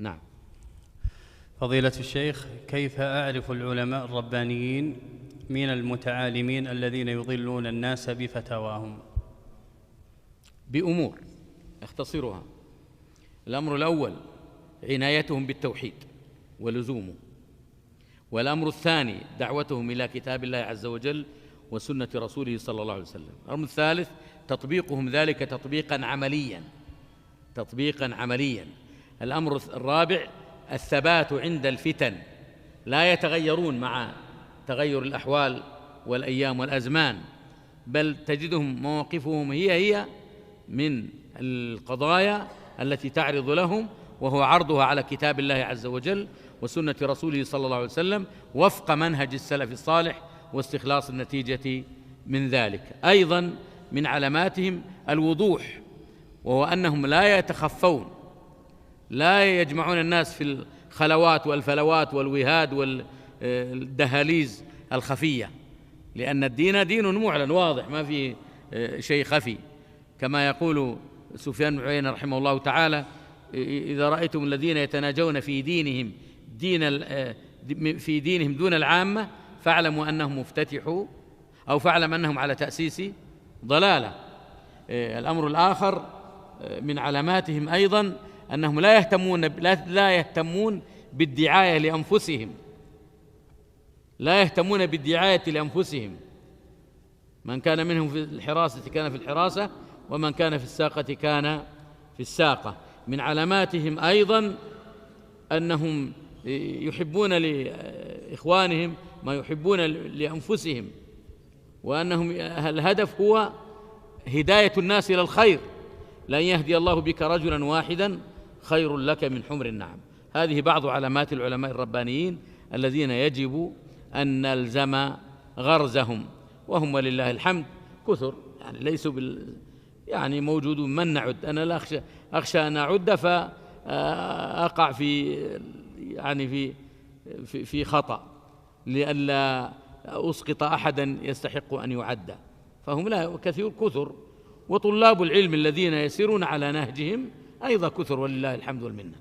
نعم. فضيلة الشيخ، كيف أعرف العلماء الربانيين من المتعالمين الذين يضلون الناس بفتاواهم؟ بأمور أختصرها. الأمر الأول عنايتهم بالتوحيد ولزومه، والأمر الثاني دعوتهم إلى كتاب الله عز وجل وسنة رسوله صلى الله عليه وسلم. الأمر الثالث تطبيقهم ذلك تطبيقا عمليا. الأمر الرابع الثبات عند الفتن، لا يتغيرون مع تغير الأحوال والأيام والأزمان، بل تجدهم مواقفهم هي من القضايا التي تعرض لهم، وهو عرضها على كتاب الله عز وجل وسنة رسوله صلى الله عليه وسلم وفق منهج السلف الصالح واستخلاص النتيجة من ذلك. أيضا من علاماتهم الوضوح، وهو أنهم لا يتخفون، لا يجمعون الناس في الخلوات والفلوات والوهاد والدهاليز الخفية، لأن الدين دين معلن واضح ما فيه شيء خفي، كما يقول سفيان بن عيينة رحمه الله تعالى: إذا رأيتم الذين يتناجون في دينهم دون العامة فاعلموا أنهم مفتتحوا، أو فاعلم أنهم على تأسيس ضلالة. الأمر الآخر من علاماتهم أيضا أنهم لا يهتمون بالدعاية لأنفسهم. من كان منهم في الحراسة كان في الحراسة، ومن كان في الساقة كان في الساقة. من علاماتهم أيضا أنهم يحبون لإخوانهم ما يحبون لأنفسهم، وأنهم الهدف هو هداية الناس إلى الخير. لن يهدي الله بك رجلا واحدا خير لك من حمر النعم. هذه بعض علامات العلماء الربانيين الذين يجب أن نلزم غرزهم، وهم ولله الحمد كثر، يعني ليسوا يعني موجودون من نعد. أنا لا أخشى أن أعد فأقع في خطأ لئلا أسقط أحدا يستحق أن يعد، فهم لا كثر، وطلاب العلم الذين يسيرون على نهجهم أيضا كثر ولله الحمد والمنة.